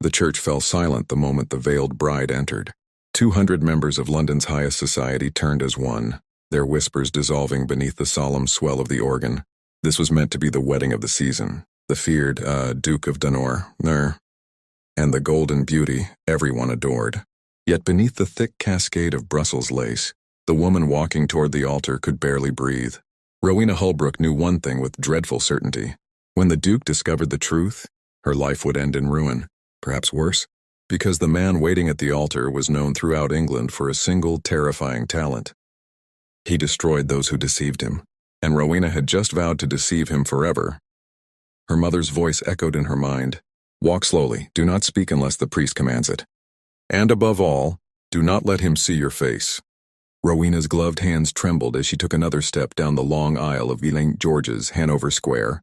The church fell silent the moment the veiled bride entered. 200 members of London's highest society turned as one, their whispers dissolving beneath the solemn swell of the organ. This was meant to be the wedding of the season. The feared, Duke of Dunor, and the golden beauty everyone adored. Yet beneath the thick cascade of Brussels lace, the woman walking toward the altar could barely breathe. Rowena Holbrook knew one thing with dreadful certainty. When the Duke discovered the truth, her life would end in ruin, perhaps worse, because the man waiting at the altar was known throughout England for a single terrifying talent. He destroyed those who deceived him, and Rowena had just vowed to deceive him forever. Her mother's voice echoed in her mind. Walk slowly, do not speak unless the priest commands it. And above all, do not let him see your face. Rowena's gloved hands trembled as she took another step down the long aisle of St. George's, Hanover Square.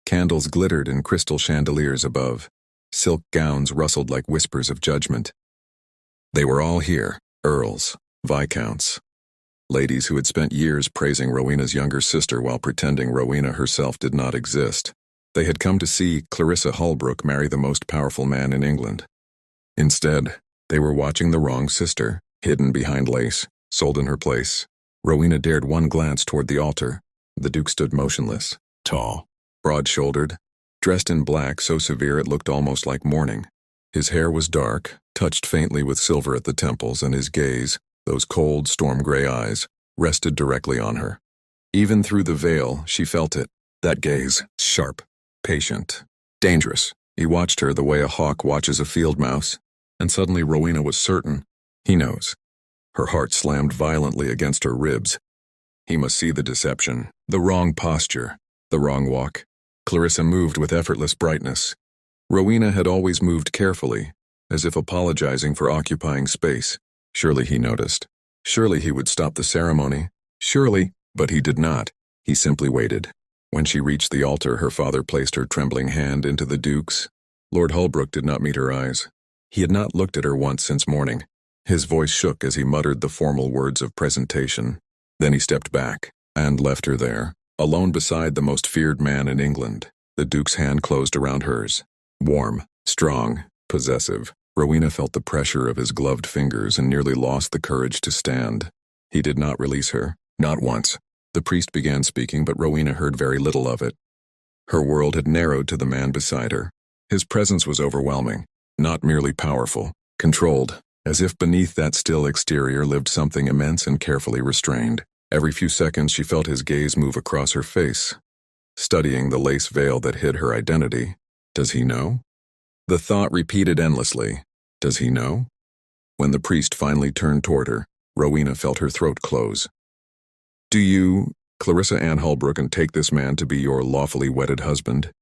Candles glittered in crystal chandeliers above. Silk gowns rustled like whispers of judgment. They were all here, earls, viscounts, ladies who had spent years praising Rowena's younger sister while pretending Rowena herself did not exist. They had come to see Clarissa Holbrook marry the most powerful man in England. Instead, they were watching the wrong sister, hidden behind lace, sold in her place. Rowena dared one glance toward the altar. The Duke stood motionless, tall, broad-shouldered, dressed in black so severe it looked almost like mourning. His hair was dark, touched faintly with silver at the temples, and his gaze, those cold, storm-gray eyes, rested directly on her. Even through the veil, she felt it, that gaze, sharp, patient, dangerous. He watched her the way a hawk watches a field mouse, and suddenly Rowena was certain. He knows. Her heart slammed violently against her ribs. He must see the deception, the wrong posture, the wrong walk. Clarissa moved with effortless brightness. Rowena had always moved carefully, as if apologizing for occupying space. Surely he noticed. Surely he would stop the ceremony. Surely, but he did not. He simply waited. When she reached the altar, her father placed her trembling hand into the Duke's. Lord Holbrook did not meet her eyes. He had not looked at her once since morning. His voice shook as he muttered the formal words of presentation. Then he stepped back and left her there, alone beside the most feared man in England. The Duke's hand closed around hers. Warm, strong, possessive. Rowena felt the pressure of his gloved fingers and nearly lost the courage to stand. He did not release her, not once. The priest began speaking, but Rowena heard very little of it. Her world had narrowed to the man beside her. His presence was overwhelming, not merely powerful, controlled, as if beneath that still exterior lived something immense and carefully restrained. Every few seconds she felt his gaze move across her face, studying the lace veil that hid her identity. Does he know? The thought repeated endlessly. Does he know? When the priest finally turned toward her, Rowena felt her throat close. Do you, Clarissa Ann Holbrook, and take this man to be your lawfully wedded husband?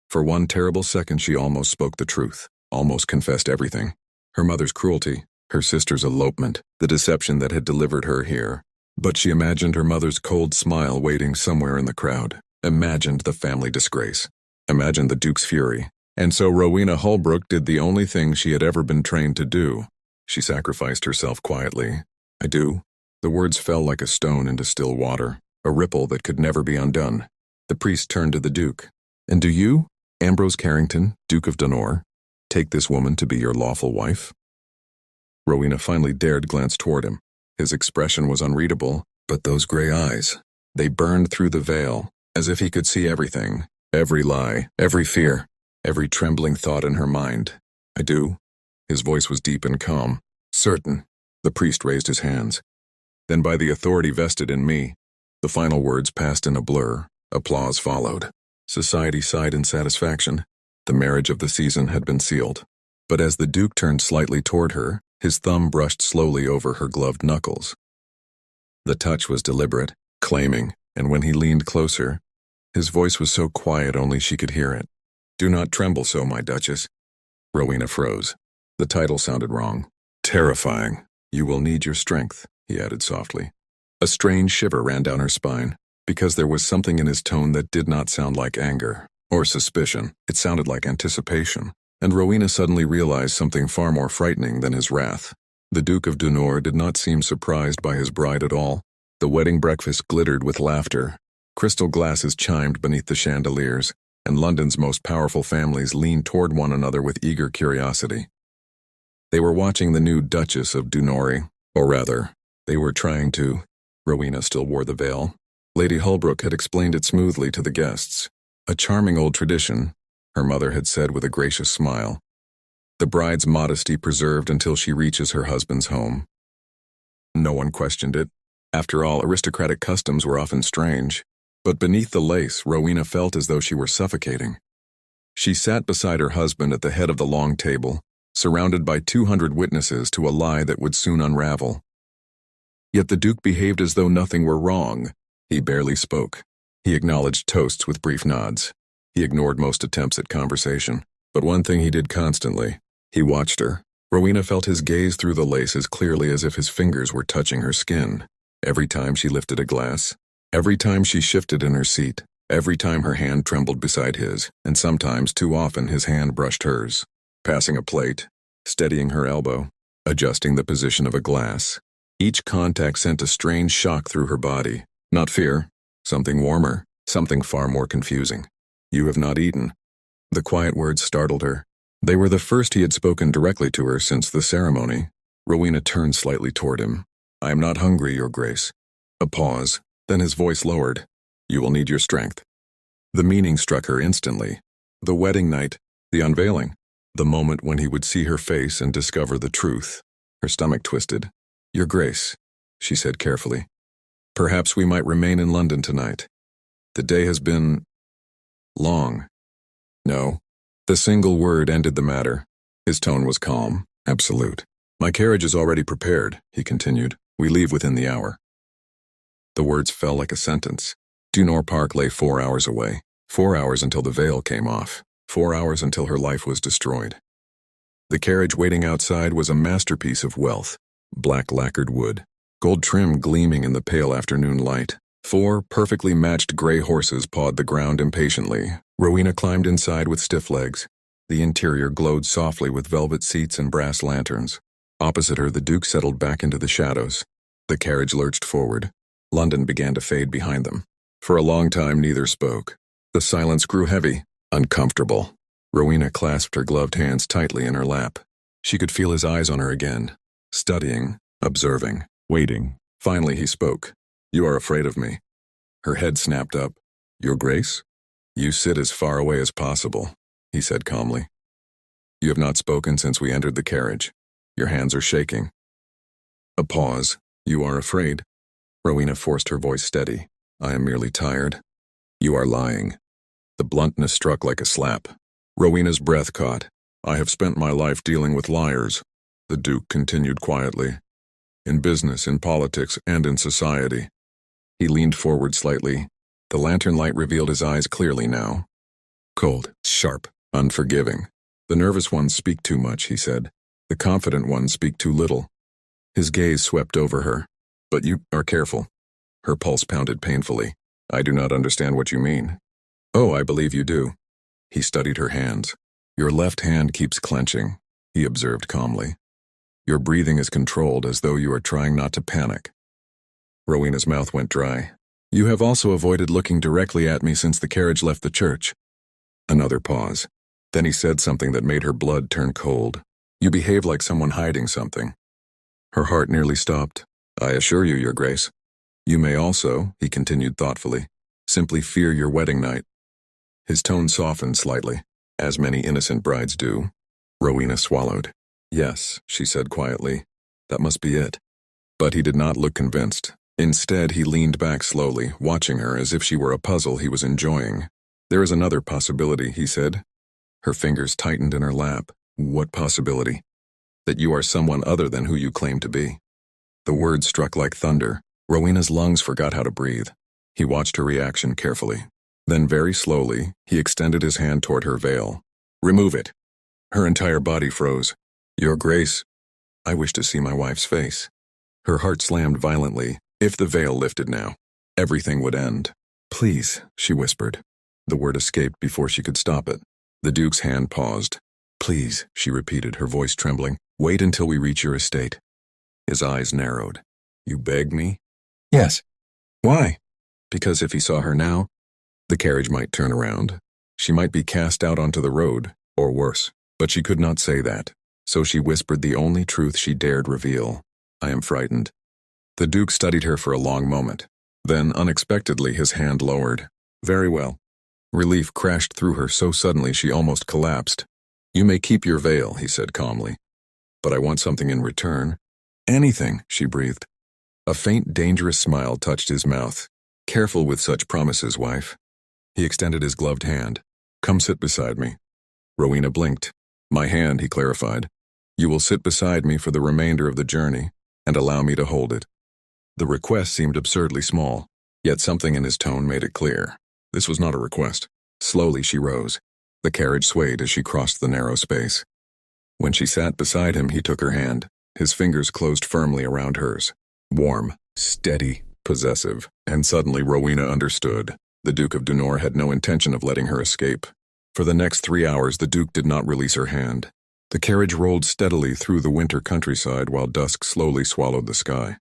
For one terrible second she almost spoke the truth, almost confessed everything. Her mother's cruelty, her sister's elopement, the deception that had delivered her here. But she imagined her mother's cold smile waiting somewhere in the crowd, imagined the family disgrace, imagined the Duke's fury. And so Rowena Holbrook did the only thing she had ever been trained to do. She sacrificed herself quietly. I do. The words fell like a stone into still water, a ripple that could never be undone. The priest turned to the Duke. And do you, Ambrose Carrington, Duke of Dunor, take this woman to be your lawful wife? Rowena finally dared glance toward him. His expression was unreadable, but those gray eyes, they burned through the veil, as if he could see everything, every lie, every fear, every trembling thought in her mind. I do. His voice was deep and calm. Certain. The priest raised his hands. Then by the authority vested in me. The final words passed in a blur. Applause followed. Society sighed in satisfaction. The marriage of the season had been sealed. But as the Duke turned slightly toward her, his thumb brushed slowly over her gloved knuckles. The touch was deliberate, claiming, and when he leaned closer, his voice was so quiet only she could hear it. Do not tremble so, my Duchess. Rowena froze. The title sounded wrong. Terrifying. You will need your strength, he added softly. A strange shiver ran down her spine, because there was something in his tone that did not sound like anger or suspicion. It sounded like anticipation. And Rowena suddenly realized something far more frightening than his wrath. The Duke of Dunor did not seem surprised by his bride at all. The wedding breakfast glittered with laughter. Crystal glasses chimed beneath the chandeliers. and London's most powerful families leaned toward one another with eager curiosity. They were watching the new Duchess of Dunori, or rather, they were trying to. Rowena still wore the veil. Lady Holbrook had explained it smoothly to the guests. A charming old tradition, her mother had said with a gracious smile. The bride's modesty preserved until she reaches her husband's home. No one questioned it. After all, aristocratic customs were often strange. But beneath the lace, Rowena felt as though she were suffocating. She sat beside her husband at the head of the long table, surrounded by 200 witnesses to a lie that would soon unravel. Yet the Duke behaved as though nothing were wrong. He barely spoke. He acknowledged toasts with brief nods. He ignored most attempts at conversation. But one thing he did constantly. He watched her. Rowena felt his gaze through the lace as clearly as if his fingers were touching her skin. Every time she lifted a glass, every time she shifted in her seat, every time her hand trembled beside his, and sometimes, too often, his hand brushed hers. Passing a plate, steadying her elbow, adjusting the position of a glass. Each contact sent a strange shock through her body. Not fear, something warmer, something far more confusing. "You have not eaten." The quiet words startled her. They were the first he had spoken directly to her since the ceremony. Rowena turned slightly toward him. "I am not hungry, Your Grace." A pause, then his voice lowered. "You will need your strength." The meaning struck her instantly. The wedding night, the unveiling, the moment when he would see her face and discover the truth. Her stomach twisted. "Your Grace," she said carefully. "Perhaps we might remain in London tonight. The day has been long." "No." The single word ended the matter. His tone was calm, absolute. "My carriage is already prepared," he continued. "We leave within the hour." The words fell like a sentence. Dunor Park lay 4 hours away. 4 hours until the veil came off. 4 hours until her life was destroyed. The carriage waiting outside was a masterpiece of wealth. Black lacquered wood, gold trim gleaming in the pale afternoon light. 4 perfectly matched gray horses pawed the ground impatiently. Rowena climbed inside with stiff legs. The interior glowed softly with velvet seats and brass lanterns. Opposite her, the Duke settled back into the shadows. The carriage lurched forward. London began to fade behind them. For a long time, neither spoke. The silence grew heavy, uncomfortable. Rowena clasped her gloved hands tightly in her lap. She could feel his eyes on her again, studying, observing, waiting. Finally, he spoke. "You are afraid of me." Her head snapped up. "Your Grace?" "You sit as far away as possible," he said calmly. "You have not spoken since we entered the carriage. Your hands are shaking." A pause. "You are afraid?" Rowena forced her voice steady. "I am merely tired." "You are lying." The bluntness struck like a slap. Rowena's breath caught. "I have spent my life dealing with liars," the Duke continued quietly. "In business, in politics, and in society." He leaned forward slightly. The lantern light revealed his eyes clearly now. Cold, sharp, unforgiving. "The nervous ones speak too much," he said. "The confident ones speak too little." His gaze swept over her. "But you are careful." Her pulse pounded painfully. "I do not understand what you mean." "Oh, I believe you do." He studied her hands. "Your left hand keeps clenching," he observed calmly. "Your breathing is controlled as though you are trying not to panic." Rowena's mouth went dry. "You have also avoided looking directly at me since the carriage left the church." Another pause. Then he said something that made her blood turn cold. "You behave like someone hiding something." Her heart nearly stopped. "I assure you, Your Grace. You may also," he continued thoughtfully, "simply fear your wedding night." His tone softened slightly, as many innocent brides do. Rowena swallowed. "Yes," she said quietly. "That must be it." But he did not look convinced. Instead, he leaned back slowly, watching her as if she were a puzzle he was enjoying. "There is another possibility," he said. Her fingers tightened in her lap. "What possibility?" "That you are someone other than who you claim to be." The words struck like thunder. Rowena's lungs forgot how to breathe. He watched her reaction carefully. Then very slowly, he extended his hand toward her veil. "Remove it." Her entire body froze. "Your Grace." "I wish to see my wife's face." Her heart slammed violently. If the veil lifted now, everything would end. "Please," she whispered. The word escaped before she could stop it. The Duke's hand paused. "Please," she repeated, her voice trembling. "Wait until we reach your estate." His eyes narrowed. "You beg me?" "Yes." "Why?" "Because if he saw her now, the carriage might turn around. She might be cast out onto the road, or worse, but she could not say that, so she whispered the only truth she dared reveal. I am frightened. The Duke studied her for a long moment. Then, unexpectedly, his hand lowered. Very well. Relief crashed through her so suddenly she almost collapsed. You may keep your veil, he said calmly. But I want something in return. Anything, she breathed. A faint, dangerous smile touched his mouth. Careful with such promises, wife. He extended his gloved hand. Come sit beside me. Rowena blinked. My hand, he clarified. You will sit beside me for the remainder of the journey, and allow me to hold it. The request seemed absurdly small, yet something in his tone made it clear. This was not a request. Slowly she rose. The carriage swayed as she crossed the narrow space. When she sat beside him, he took her hand. His fingers closed firmly around hers. Warm, steady, possessive, and suddenly Rowena understood. The Duke of Dunor had no intention of letting her escape. For the next 3 hours, the Duke did not release her hand. The carriage rolled steadily through the winter countryside while dusk slowly swallowed the sky.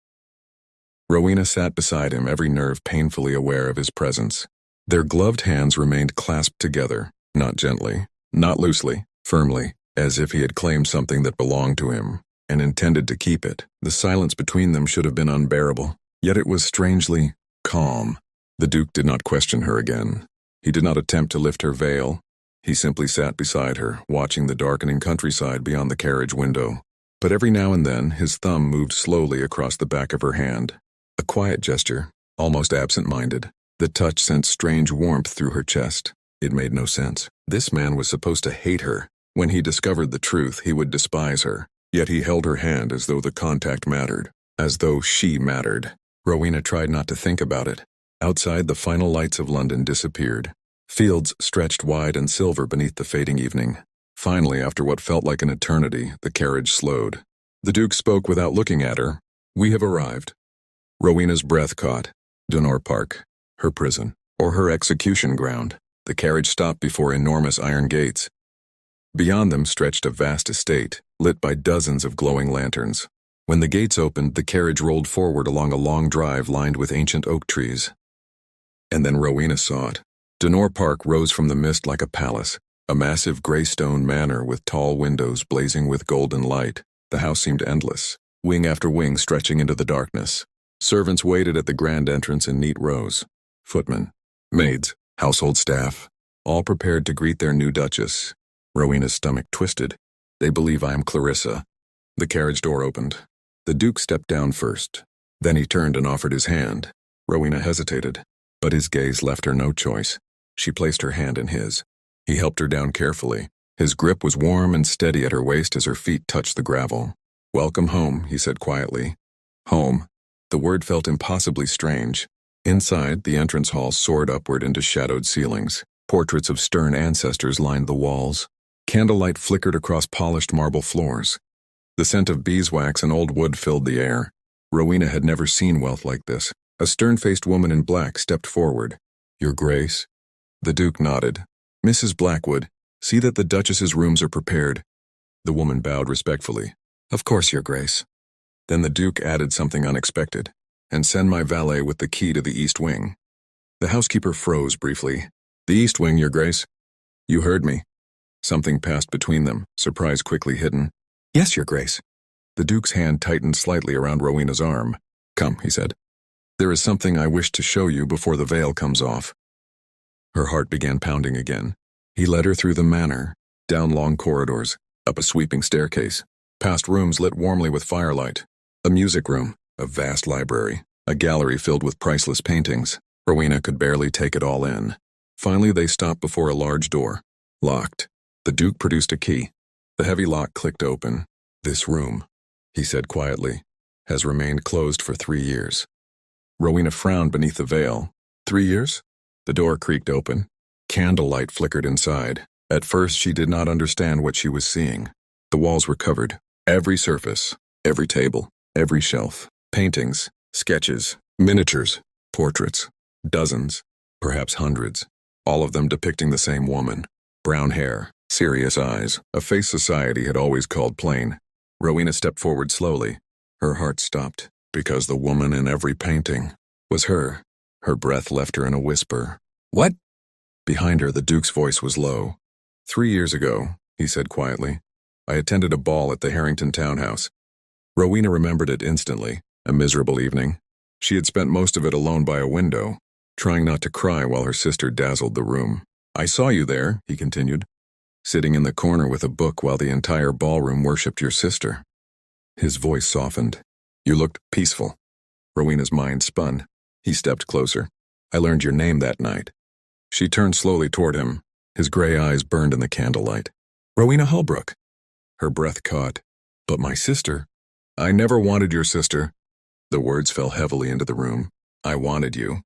Rowena sat beside him, every nerve painfully aware of his presence. Their gloved hands remained clasped together, not gently, not loosely, firmly, as if he had claimed something that belonged to him, and intended to keep it. The silence between them should have been unbearable, yet it was strangely calm. The Duke did not question her again. He did not attempt to lift her veil. He simply sat beside her, watching the darkening countryside beyond the carriage window. But every now and then, his thumb moved slowly across the back of her hand. A quiet gesture, almost absent-minded. The touch sent strange warmth through her chest. It made no sense. This man was supposed to hate her. When he discovered the truth, he would despise her. Yet he held her hand as though the contact mattered, as though she mattered. Rowena tried not to think about it. Outside, the final lights of London disappeared. Fields stretched wide and silver beneath the fading evening. Finally, after what felt like an eternity, the carriage slowed. The Duke spoke without looking at her. We have arrived. Rowena's breath caught. Dunor Park, her prison, or her execution ground. The carriage stopped before enormous iron gates. Beyond them stretched a vast estate, lit by dozens of glowing lanterns. When the gates opened, the carriage rolled forward along a long drive lined with ancient oak trees. And then Rowena saw it. Dunor Park rose from the mist like a palace, a massive gray stone manor with tall windows blazing with golden light. The house seemed endless, wing after wing stretching into the darkness. Servants waited at the grand entrance in neat rows. Footmen, maids, household staff, all prepared to greet their new duchess. Rowena's stomach twisted. They believe I am Clarissa. The carriage door opened. The Duke stepped down first. Then he turned and offered his hand. Rowena hesitated, but his gaze left her no choice. She placed her hand in his. He helped her down carefully. His grip was warm and steady at her waist as her feet touched the gravel. Welcome home, he said quietly. Home. The word felt impossibly strange. Inside, the entrance hall soared upward into shadowed ceilings. Portraits of stern ancestors lined the walls. Candlelight flickered across polished marble floors. The scent of beeswax and old wood filled the air. Rowena had never seen wealth like this. A stern-faced woman in black stepped forward. Your Grace? The Duke nodded. Mrs. Blackwood, see that the Duchess's rooms are prepared. The woman bowed respectfully. Of course, Your Grace. Then the Duke added something unexpected. And send my valet with the key to the East Wing. The housekeeper froze briefly. The East Wing, Your Grace. You heard me. Something passed between them, surprise quickly hidden. Yes, Your Grace. The Duke's hand tightened slightly around Rowena's arm. Come, he said. There is something I wish to show you before the veil comes off. Her heart began pounding again. He led her through the manor, down long corridors, up a sweeping staircase, past rooms lit warmly with firelight, a music room, a vast library, a gallery filled with priceless paintings. Rowena could barely take it all in. Finally, they stopped before a large door, locked. The Duke produced a key. The heavy lock clicked open. This room, he said quietly, has remained closed for 3 years. Rowena frowned beneath the veil. 3 years? The door creaked open. Candlelight flickered inside. At first, she did not understand what she was seeing. The walls were covered. Every surface, every table, every shelf. Paintings, sketches, miniatures, portraits. Dozens, perhaps hundreds. All of them depicting the same woman. Brown hair, serious eyes, a face society had always called plain. Rowena stepped forward slowly. Her heart stopped, because the woman in every painting was her. Her breath left her in a whisper. What? Behind her, the Duke's voice was low. 3 years ago, he said quietly, I attended a ball at the Harrington townhouse. Rowena remembered it instantly, a miserable evening. She had spent most of it alone by a window, trying not to cry while her sister dazzled the room. I saw you there, he continued, sitting in the corner with a book while the entire ballroom worshipped your sister. His voice softened. You looked peaceful. Rowena's mind spun. He stepped closer. I learned your name that night. She turned slowly toward him. His gray eyes burned in the candlelight. Rowena Holbrook. Her breath caught. But my sister? I never wanted your sister. The words fell heavily into the room. I wanted you.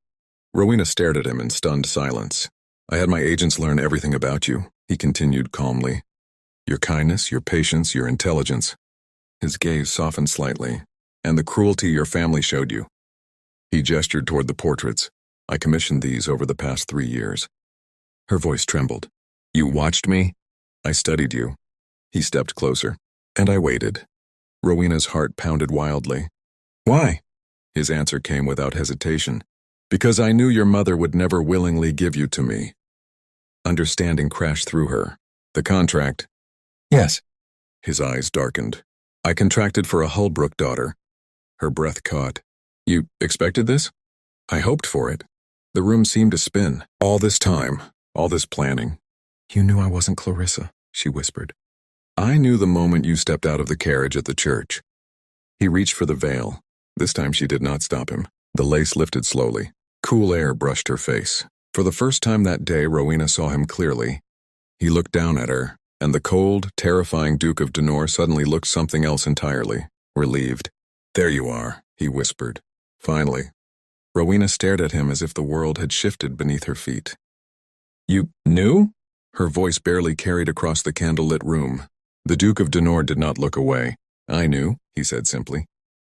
Rowena stared at him in stunned silence. I had my agents learn everything about you, he continued calmly. Your kindness, your patience, your intelligence. His gaze softened slightly. And the cruelty your family showed you. He gestured toward the portraits. I commissioned these over the past 3 years. Her voice trembled. You watched me? I studied you. He stepped closer. And I waited. Rowena's heart pounded wildly. Why? His answer came without hesitation. Because I knew your mother would never willingly give you to me. Understanding crashed through her. The contract. Yes. His eyes darkened. I contracted for a Holbrook daughter. Her breath caught. You expected this? I hoped for it. The room seemed to spin. All this time, all this planning. You knew I wasn't Clarissa, she whispered. I knew the moment you stepped out of the carriage at the church. He reached for the veil. This time she did not stop him. The lace lifted slowly. Cool air brushed her face. For the first time that day, Rowena saw him clearly. He looked down at her, and the cold, terrifying Duke of Denor suddenly looked something else entirely, relieved. There you are, he whispered. Finally. Rowena stared at him as if the world had shifted beneath her feet. You knew? Her voice barely carried across the candlelit room. The Duke of Denor did not look away. I knew, he said simply.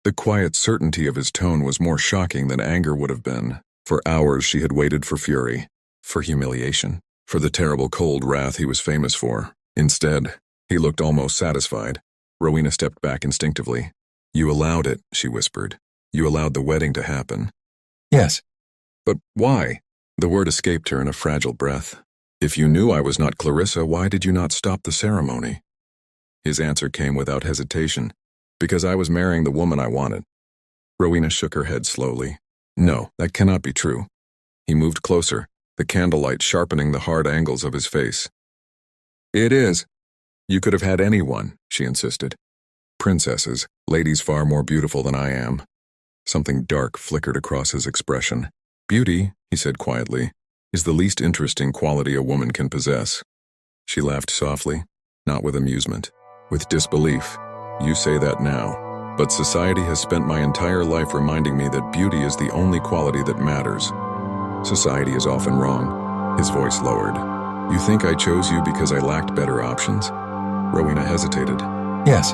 The quiet certainty of his tone was more shocking than anger would have been. For hours she had waited for fury, for humiliation, for the terrible cold wrath he was famous for. Instead, he looked almost satisfied. Rowena stepped back instinctively. You allowed it, she whispered. You allowed the wedding to happen. Yes. But why? The word escaped her in a fragile breath. If you knew I was not Clarissa, why did you not stop the ceremony? His answer came without hesitation. Because I was marrying the woman I wanted. Rowena shook her head slowly. No, that cannot be true. He moved closer, the candlelight sharpening the hard angles of his face. It is. You could have had anyone, she insisted. Princesses, ladies far more beautiful than I am. Something dark flickered across his expression. Beauty, he said quietly, is the least interesting quality a woman can possess. She laughed softly, not with amusement, with disbelief. You say that now, but society has spent my entire life reminding me that beauty is the only quality that matters. Society is often wrong. His voice lowered. You think I chose you because I lacked better options? Rowena hesitated. Yes.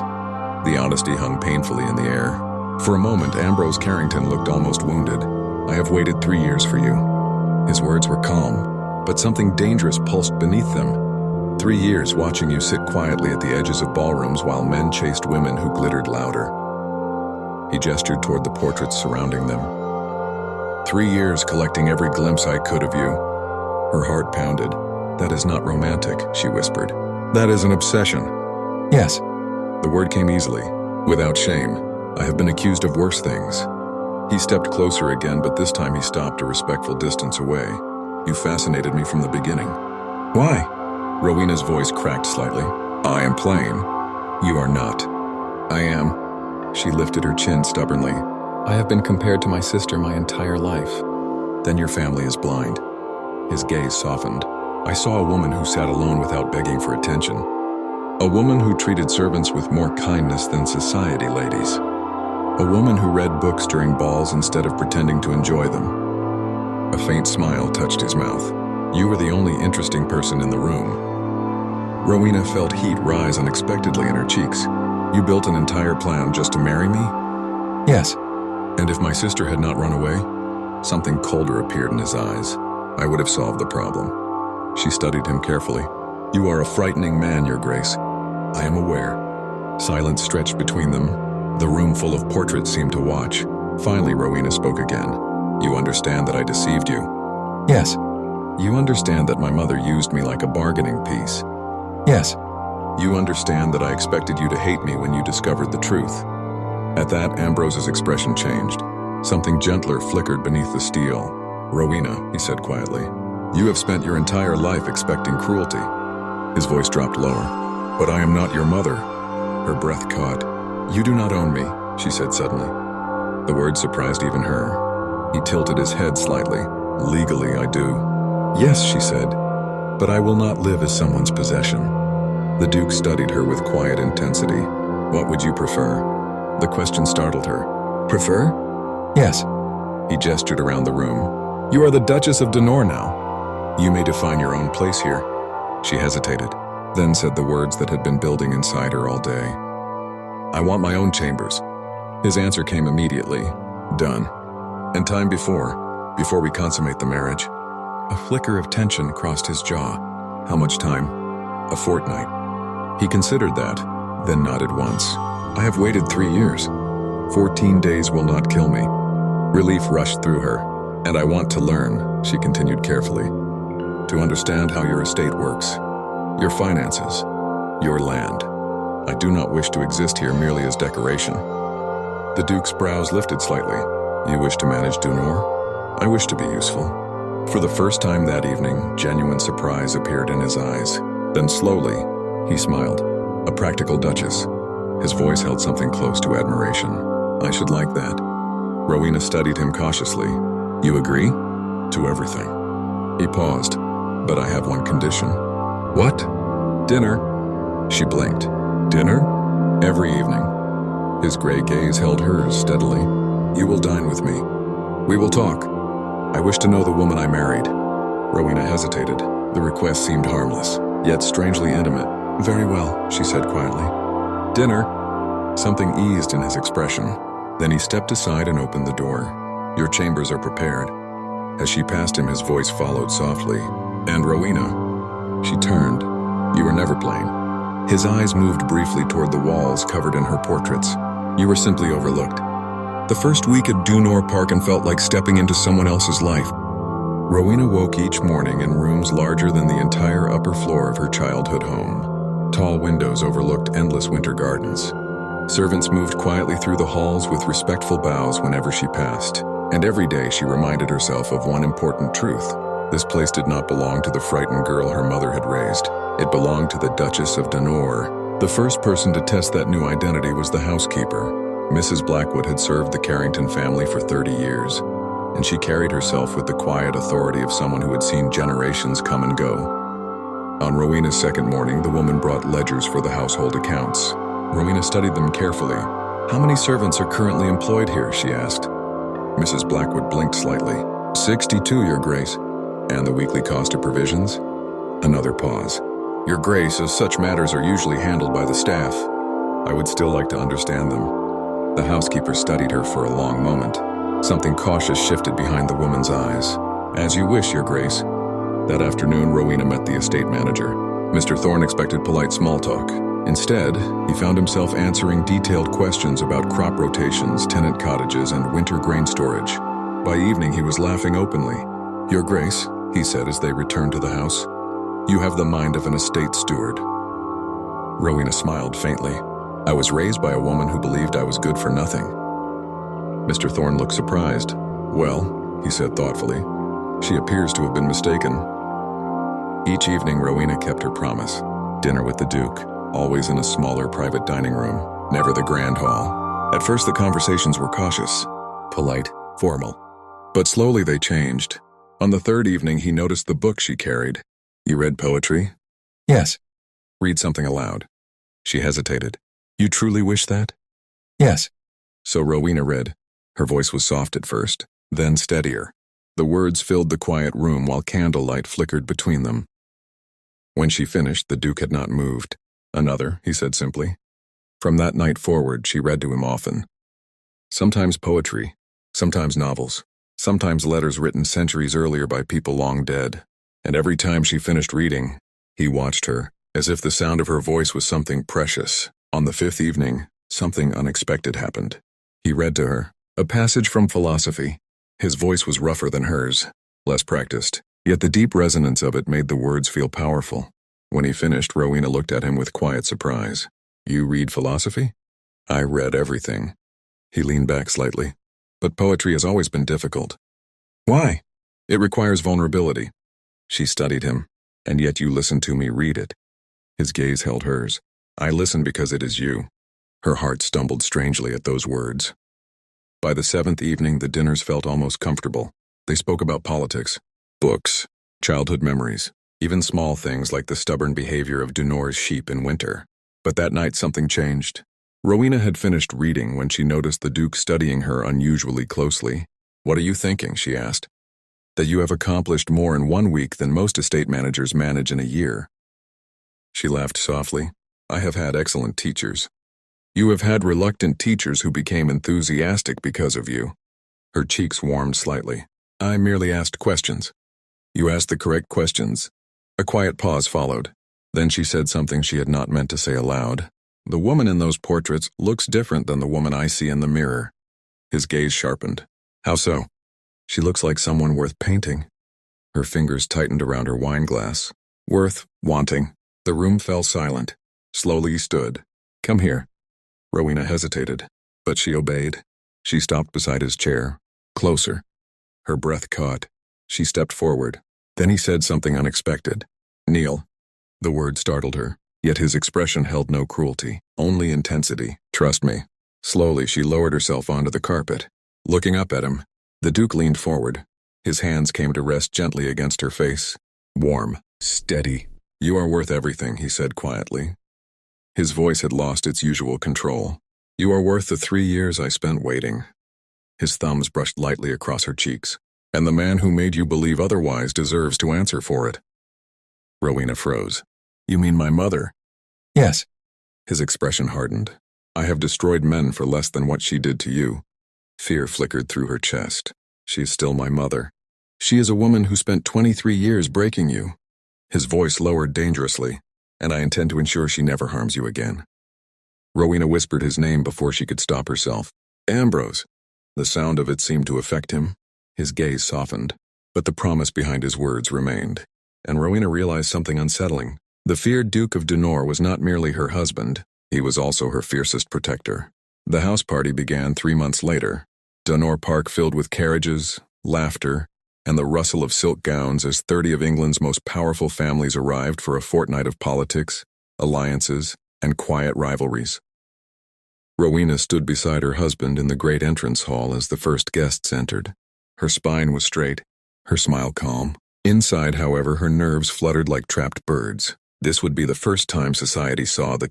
The honesty hung painfully in the air. For a moment, Ambrose Carrington looked almost wounded. I have waited 3 years for you. His words were calm, but something dangerous pulsed beneath them. 3 years watching you sit quietly at the edges of ballrooms while men chased women who glittered louder. He gestured toward the portraits surrounding them. 3 years collecting every glimpse I could of you. Her heart pounded. That is not romantic, she whispered. That is an obsession. Yes. The word came easily, without shame. I have been accused of worse things. He stepped closer again, but this time he stopped a respectful distance away. You fascinated me from the beginning. Why? Rowena's voice cracked slightly. I am plain. You are not. I am. She lifted her chin stubbornly. I have been compared to my sister my entire life. Then your family is blind. His gaze softened. I saw a woman who sat alone without begging for attention. A woman who treated servants with more kindness than society ladies. A woman who read books during balls instead of pretending to enjoy them. A faint smile touched his mouth. You were the only interesting person in the room. Rowena felt heat rise unexpectedly in her cheeks. You built an entire plan just to marry me? Yes. And if my sister had not run away? Something colder appeared in his eyes. I would have solved the problem. She studied him carefully. You are a frightening man, Your Grace. I am aware. Silence stretched between them. The room full of portraits seemed to watch. Finally, Rowena spoke again. You understand that I deceived you? Yes. You understand that my mother used me like a bargaining piece. Yes. You understand that I expected you to hate me when you discovered the truth. At that, Ambrose's expression changed. Something gentler flickered beneath the steel. Rowena, he said quietly, you have spent your entire life expecting cruelty. His voice dropped lower. But I am not your mother. Her breath caught. You do not own me, she said suddenly. The words surprised even her. He tilted his head slightly. Legally, I do. Yes, she said, but I will not live as someone's possession. The Duke studied her with quiet intensity. What would you prefer? The question startled her. Prefer? Yes. He gestured around the room. You are the Duchess of Denor now. You may define your own place here. She hesitated, then said the words that had been building inside her all day. I want my own chambers. His answer came immediately. Done. And time before we consummate the marriage. A flicker of tension crossed his jaw. How much time? A fortnight. He considered that, then nodded once. I have waited 3 years. 14 days will not kill me. Relief rushed through her. And I want to learn, she continued carefully, to understand how your estate works, your finances, your land. I do not wish to exist here merely as decoration. The Duke's brows lifted slightly. You wish to manage Denor? I wish to be useful. For the first time that evening, genuine surprise appeared in his eyes. Then slowly, he smiled. A practical duchess. His voice held something close to admiration. I should like that. Rowena studied him cautiously. You agree? To everything. He paused. But I have one condition. What? Dinner. She blinked. Dinner? Every evening. His gray gaze held hers steadily. You will dine with me. We will talk. I wish to know the woman I married. Rowena hesitated. The request seemed harmless, yet strangely intimate. Very well, she said quietly. Dinner. Something eased in his expression. Then he stepped aside and opened the door. Your chambers are prepared. As she passed him, his voice followed softly. And Rowena. She turned. You were never plain. His eyes moved briefly toward the walls covered in her portraits. You were simply overlooked. The first week at Denor Park and felt like stepping into someone else's life. Rowena woke each morning in rooms larger than the entire upper floor of her childhood home. Tall windows overlooked endless winter gardens. Servants moved quietly through the halls with respectful bows whenever she passed. And every day she reminded herself of one important truth. This place did not belong to the frightened girl her mother had raised. It belonged to the Duchess of Denor. The first person to test that new identity was the housekeeper. Mrs. Blackwood had served the Carrington family for 30 years, and she carried herself with the quiet authority of someone who had seen generations come and go. On Rowena's second morning, the woman brought ledgers for the household accounts. Rowena studied them carefully. How many servants are currently employed here, she asked. Mrs. Blackwood blinked slightly. 62, Your Grace. And the weekly cost of provisions? Another pause. Your Grace, as such matters are usually handled by the staff. I would still like to understand them. The housekeeper studied her for a long moment. Something cautious shifted behind the woman's eyes. As you wish, Your Grace. That afternoon, Rowena met the estate manager. Mr. Thorne expected polite small talk. Instead, he found himself answering detailed questions about crop rotations, tenant cottages, and winter grain storage. By evening, he was laughing openly. Your Grace, he said as they returned to the house, you have the mind of an estate steward. Rowena smiled faintly. I was raised by a woman who believed I was good for nothing. Mr. Thorne looked surprised. Well, he said thoughtfully, she appears to have been mistaken. Each evening, Rowena kept her promise. Dinner with the Duke, always in a smaller private dining room, never the grand hall. At first, the conversations were cautious, polite, formal. But slowly they changed. On the third evening, he noticed the book she carried. You read poetry? Yes. Read something aloud. She hesitated. You truly wish that? Yes. So Rowena read. Her voice was soft at first, then steadier. The words filled the quiet room while candlelight flickered between them. When she finished, the Duke had not moved. Another, he said simply. From that night forward, she read to him often. Sometimes poetry, sometimes novels, sometimes letters written centuries earlier by people long dead. And every time she finished reading, he watched her, as if the sound of her voice was something precious. On the fifth evening, something unexpected happened. He read to her, a passage from philosophy. His voice was rougher than hers, less practiced. Yet the deep resonance of it made the words feel powerful. When he finished, Rowena looked at him with quiet surprise. You read philosophy? I read everything. He leaned back slightly. But poetry has always been difficult. Why? It requires vulnerability. She studied him, and yet you listen to me read it. His gaze held hers. I listen because it is you. Her heart stumbled strangely at those words. By the 7th evening, the dinners felt almost comfortable. They spoke about politics, books, childhood memories, even small things like the stubborn behavior of Dunoir's sheep in winter. But that night something changed. Rowena had finished reading when she noticed the Duke studying her unusually closely. What are you thinking? She asked. That you have accomplished more in 1 week than most estate managers manage in a year. She laughed softly. I have had excellent teachers. You have had reluctant teachers who became enthusiastic because of you. Her cheeks warmed slightly. I merely asked questions. You asked the correct questions. A quiet pause followed. Then she said something she had not meant to say aloud. The woman in those portraits looks different than the woman I see in the mirror. His gaze sharpened. How so? She looks like someone worth painting. Her fingers tightened around her wine glass. Worth wanting. The room fell silent. Slowly he stood. Come here. Rowena hesitated, but she obeyed. She stopped beside his chair. Closer. Her breath caught. She stepped forward. Then he said something unexpected. Kneel. The word startled her, yet his expression held no cruelty, only intensity. Trust me. Slowly she lowered herself onto the carpet. Looking up at him, the Duke leaned forward. His hands came to rest gently against her face. Warm, steady. You are worth everything, he said quietly. His voice had lost its usual control. You are worth the 3 years I spent waiting. His thumbs brushed lightly across her cheeks. And the man who made you believe otherwise deserves to answer for it. Rowena froze. You mean my mother? Yes. His expression hardened. I have destroyed men for less than what she did to you. Fear flickered through her chest. She is still my mother. She is a woman who spent 23 years breaking you. His voice lowered dangerously. And I intend to ensure she never harms you again. Rowena whispered his name before she could stop herself. Ambrose. The sound of it seemed to affect him. His gaze softened, but the promise behind his words remained. And Rowena realized something unsettling. The feared Duke of Dunoir was not merely her husband, he was also her fiercest protector. The house party began 3 months later. Dunoir Park filled with carriages, laughter, and the rustle of silk gowns as 30 of England's most powerful families arrived for a fortnight of politics, alliances, and quiet rivalries. Rowena stood beside her husband in the great entrance hall as the first guests entered. Her spine was straight, her smile calm. Inside, however, her nerves fluttered like trapped birds. This would be the first time society saw the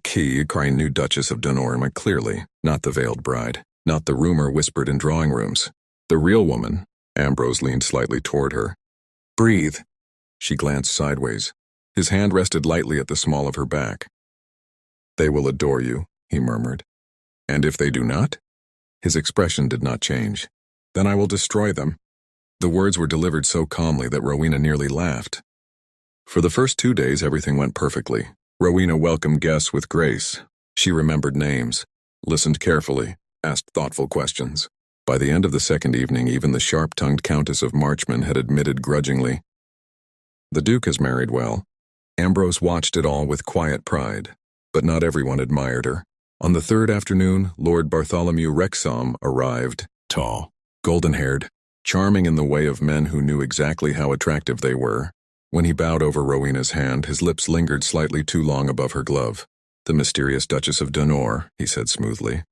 crying new Duchess of Dunoir clearly, not the veiled bride, not the rumor whispered in drawing rooms. The real woman. Ambrose leaned slightly toward her. Breathe. She glanced sideways. His hand rested lightly at the small of her back. They will adore you, he murmured. And if they do not? His expression did not change. Then I will destroy them. The words were delivered so calmly that Rowena nearly laughed. For the first 2 days, everything went perfectly. Rowena welcomed guests with grace. She remembered names, listened carefully, asked thoughtful questions. By the end of the second evening, even the sharp-tongued Countess of Marchman had admitted grudgingly, the Duke has married well. Ambrose watched it all with quiet pride, but not everyone admired her. On the third afternoon, Lord Bartholomew Wrexham arrived, tall, golden-haired, charming in the way of men who knew exactly how attractive they were. When he bowed over Rowena's hand, his lips lingered slightly too long above her glove. The mysterious Duchess of Dunoir, he said smoothly.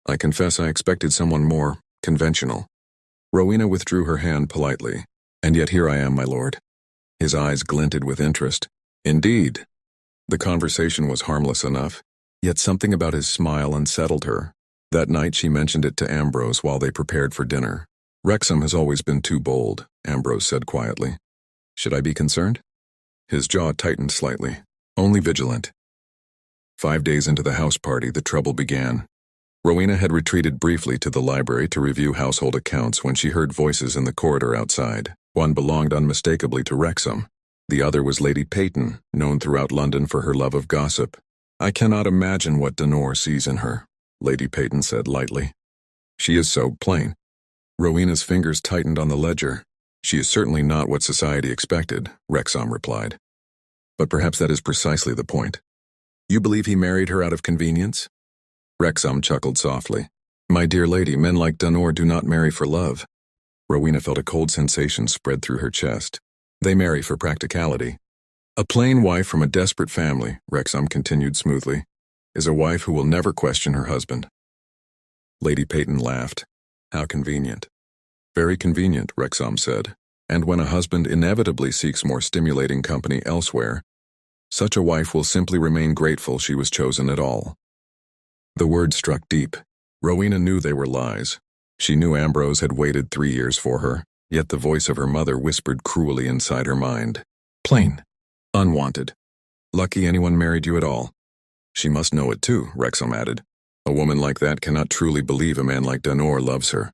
I confess I expected someone more conventional. Rowena withdrew her hand politely. And yet here I am, my lord. His eyes glinted with interest. Indeed. The conversation was harmless enough, yet something about his smile unsettled her. That night she mentioned it to Ambrose while they prepared for dinner. Wrexham has always been too bold, Ambrose said quietly. Should I be concerned? His jaw tightened slightly. Only vigilant. 5 days into the house party, the trouble began. Rowena had retreated briefly to the library to review household accounts when she heard voices in the corridor outside. One belonged unmistakably to Wrexham. The other was Lady Peyton, known throughout London for her love of gossip. I cannot imagine what Dunoir sees in her, Lady Peyton said lightly. She is so plain. Rowena's fingers tightened on the ledger. She is certainly not what society expected, Wrexham replied. But perhaps that is precisely the point. You believe he married her out of convenience? Wrexham chuckled softly. My dear lady, men like Dunor do not marry for love. Rowena felt a cold sensation spread through her chest. They marry for practicality. A plain wife from a desperate family, Wrexham continued smoothly, is a wife who will never question her husband. Lady Peyton laughed. How convenient. Very convenient, Wrexham said. And when a husband inevitably seeks more stimulating company elsewhere, such a wife will simply remain grateful she was chosen at all. The words struck deep. Rowena knew they were lies. She knew Ambrose had waited 3 years for her, yet the voice of her mother whispered cruelly inside her mind. Plain. Unwanted. Lucky anyone married you at all. She must know it too, Wrexham added. A woman like that cannot truly believe a man like Dunor loves her.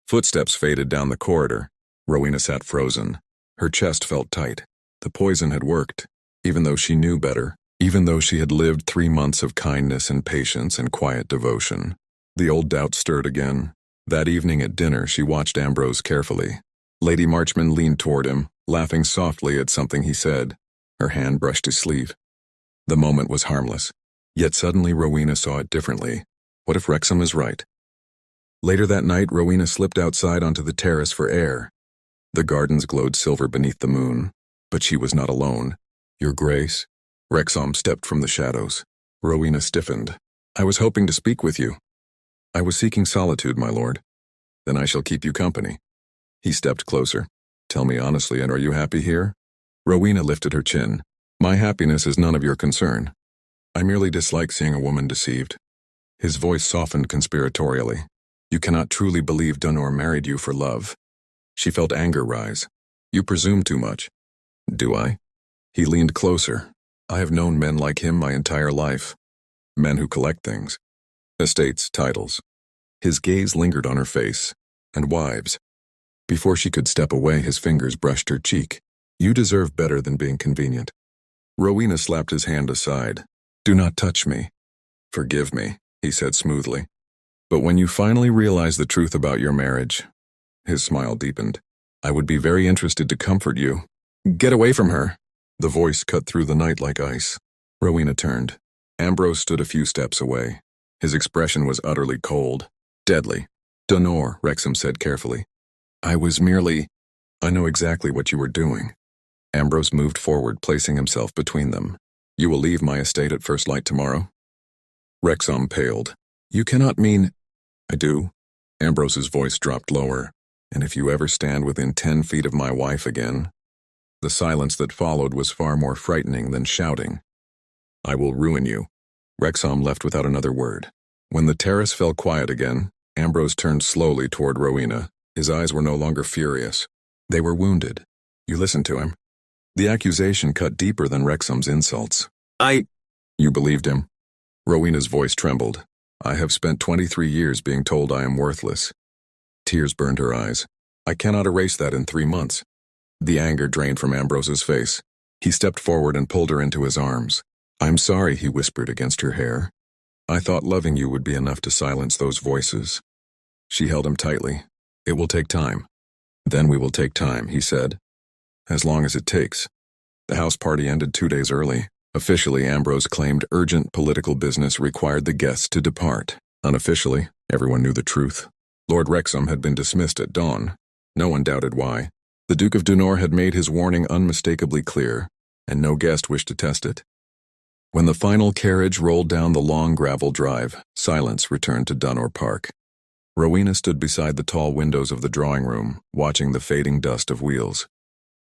Footsteps faded down the corridor. Rowena sat frozen. Her chest felt tight. The poison had worked, even though she knew better, even though she had lived 3 months of kindness and patience and quiet devotion. The old doubt stirred again. That evening at dinner, she watched Ambrose carefully. Lady Marchman leaned toward him, laughing softly at something he said. Her hand brushed his sleeve. The moment was harmless. Yet suddenly Rowena saw it differently. What if Wrexham is right? Later that night, Rowena slipped outside onto the terrace for air. The gardens glowed silver beneath the moon. But she was not alone. Your Grace? Wrexham stepped from the shadows. Rowena stiffened. I was hoping to speak with you. I was seeking solitude, my lord. Then I shall keep you company. He stepped closer. Tell me honestly, and are you happy here? Rowena lifted her chin. My happiness is none of your concern. I merely dislike seeing a woman deceived. His voice softened conspiratorially. You cannot truly believe Dunor married you for love. She felt anger rise. You presume too much. Do I? He leaned closer. I have known men like him my entire life. Men who collect things. Estates, titles. His gaze lingered on her face. And wives. Before she could step away, his fingers brushed her cheek. You deserve better than being convenient. Rowena slapped his hand aside. Do not touch me. Forgive me, he said smoothly. But when you finally realize the truth about your marriage, his smile deepened. I would be very interested to comfort you. Get away from her. The voice cut through the night like ice. Rowena turned. Ambrose stood a few steps away. His expression was utterly cold. Deadly. Dunor, Wrexham said carefully. I know exactly what you were doing. Ambrose moved forward, placing himself between them. You will leave my estate at first light tomorrow? Wrexham paled. You cannot mean... I do. Ambrose's voice dropped lower. And if you ever stand within 10 feet of my wife again... The silence that followed was far more frightening than shouting. I will ruin you. Wrexham left without another word. When the terrace fell quiet again, Ambrose turned slowly toward Rowena. His eyes were no longer furious. They were wounded. You listened to him. The accusation cut deeper than Wrexham's insults. You believed him? Rowena's voice trembled. I have spent 23 years being told I am worthless. Tears burned her eyes. I cannot erase that in 3 months. The anger drained from Ambrose's face. He stepped forward and pulled her into his arms. I'm sorry, he whispered against her hair. I thought loving you would be enough to silence those voices. She held him tightly. It will take time. Then we will take time, he said. As long as it takes. The house party ended 2 days early. Officially, Ambrose claimed urgent political business required the guests to depart. Unofficially, everyone knew the truth. Lord Wrexham had been dismissed at dawn. No one doubted why. The Duke of Dunor had made his warning unmistakably clear, and no guest wished to test it. When the final carriage rolled down the long gravel drive, silence returned to Dunor Park. Rowena stood beside the tall windows of the drawing room, watching the fading dust of wheels.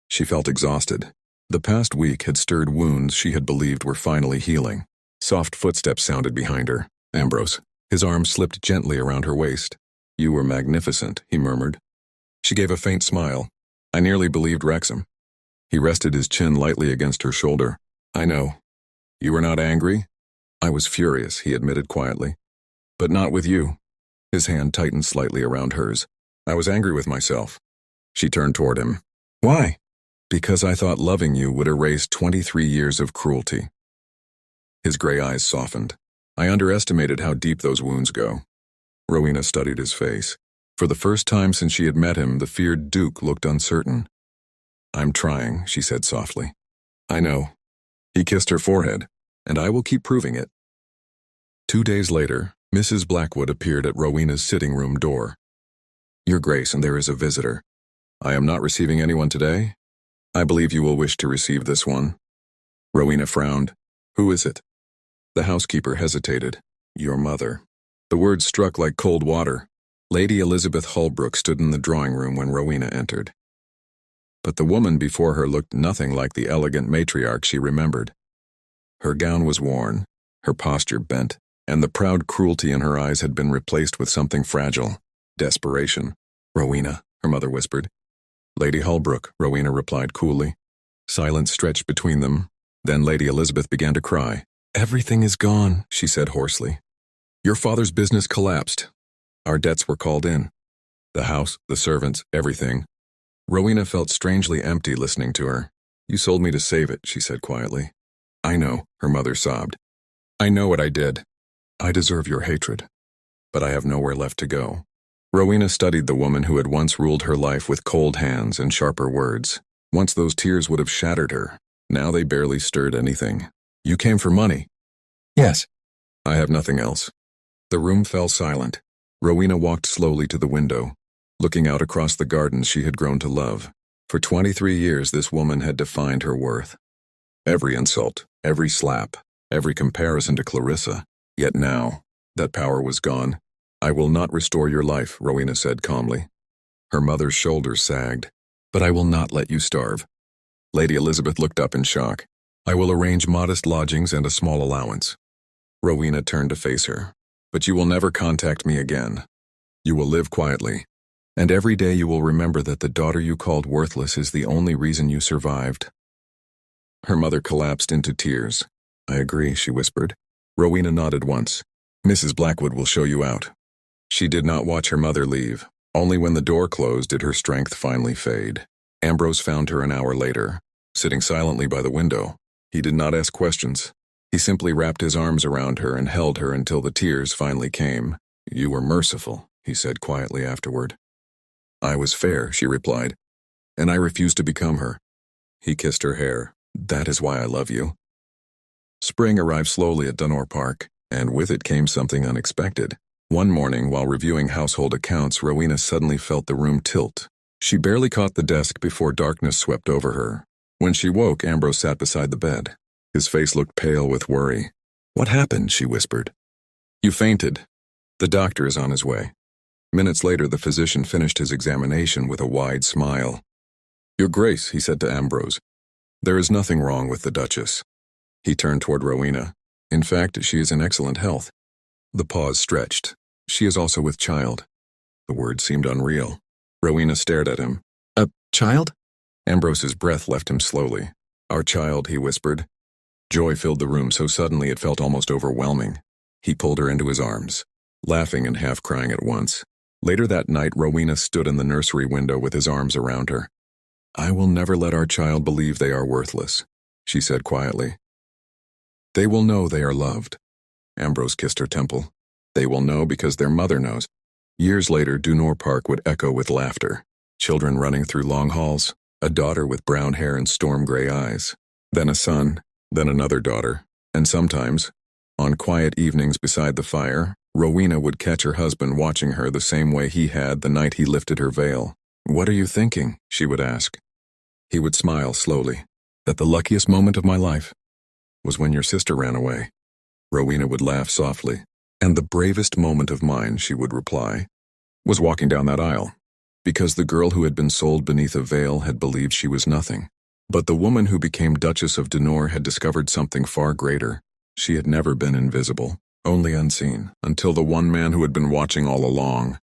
She felt exhausted. The past week had stirred wounds she had believed were finally healing. Soft footsteps sounded behind her. Ambrose. His arm slipped gently around her waist. You were magnificent, he murmured. She gave a faint smile. I nearly believed Wrexham. He rested his chin lightly against her shoulder. I know. You were not angry? I was furious, he admitted quietly. But not with you. His hand tightened slightly around hers. I was angry with myself. She turned toward him. Why? Because I thought loving you would erase 23 years of cruelty. His gray eyes softened. I underestimated how deep those wounds go. Rowena studied his face. For the first time since she had met him, the feared Duke looked uncertain. "I'm trying," she said softly. "I know." He kissed her forehead, "And I will keep proving it." 2 days later, Mrs. Blackwood appeared at Rowena's sitting room door. "Your Grace, and there is a visitor. I am not receiving anyone today. I believe you will wish to receive this one." Rowena frowned. "Who is it?" The housekeeper hesitated. "Your mother." The words struck like cold water. Lady Elizabeth Holbrook stood in the drawing room when Rowena entered. But the woman before her looked nothing like the elegant matriarch she remembered. Her gown was worn, her posture bent, and the proud cruelty in her eyes had been replaced with something fragile. Desperation. "Rowena," her mother whispered. "Lady Holbrook," Rowena replied coolly. Silence stretched between them. Then Lady Elizabeth began to cry. "Everything is gone," she said hoarsely. "Your father's business collapsed. Our debts were called in. The house, the servants, everything." Rowena felt strangely empty listening to her. "You sold me to save it," she said quietly. "I know," her mother sobbed. "I know what I did. I deserve your hatred. But I have nowhere left to go." Rowena studied the woman who had once ruled her life with cold hands and sharper words. Once those tears would have shattered her. Now they barely stirred anything. "You came for money." Yes. "I have nothing else." The room fell silent. Rowena walked slowly to the window, looking out across the gardens she had grown to love. For 23 years this woman had defined her worth. Every insult, every slap, every comparison to Clarissa. Yet now, that power was gone. "I will not restore your life," Rowena said calmly. Her mother's shoulders sagged. "But I will not let you starve." Lady Elizabeth looked up in shock. "I will arrange modest lodgings and a small allowance." Rowena turned to face her. "But you will never contact me again. You will live quietly. And every day you will remember that the daughter you called worthless is the only reason you survived." Her mother collapsed into tears. "I agree," she whispered. Rowena nodded once. "Mrs. Blackwood will show you out." She did not watch her mother leave. Only when the door closed did her strength finally fade. Ambrose found her an hour later, sitting silently by the window. He did not ask questions. He simply wrapped his arms around her and held her until the tears finally came. "You were merciful," he said quietly afterward. "I was fair," she replied, "and I refused to become her." He kissed her hair. "That is why I love you." Spring arrived slowly at Dunor Park, and with it came something unexpected. One morning, while reviewing household accounts, Rowena suddenly felt the room tilt. She barely caught the desk before darkness swept over her. When she woke, Ambrose sat beside the bed. His face looked pale with worry. "What happened?" she whispered. "You fainted. The doctor is on his way." Minutes later, the physician finished his examination with a wide smile. "Your Grace," he said to Ambrose, "there is nothing wrong with the Duchess." He turned toward Rowena. "In fact, she is in excellent health." The pause stretched. "She is also with child." The word seemed unreal. Rowena stared at him. "A child?" Ambrose's breath left him slowly. "Our child," he whispered. Joy filled the room so suddenly it felt almost overwhelming. He pulled her into his arms, laughing and half crying at once. Later that night, Rowena stood in the nursery window with his arms around her. "I will never let our child believe they are worthless," she said quietly. "They will know they are loved." Ambrose kissed her temple. "They will know because their mother knows." Years later, Dunor Park would echo with laughter. Children running through long halls, a daughter with brown hair and storm-gray eyes, then a son, then another daughter, and sometimes, on quiet evenings beside the fire, Rowena would catch her husband watching her the same way he had the night he lifted her veil. "What are you thinking?" she would ask. He would smile slowly. "That the luckiest moment of my life was when your sister ran away." Rowena would laugh softly. "And the bravest moment of mine," she would reply, "was walking down that aisle, because the girl who had been sold beneath a veil had believed she was nothing. But the woman who became Duchess of Dunor had discovered something far greater. She had never been invisible, only unseen, until the one man who had been watching all along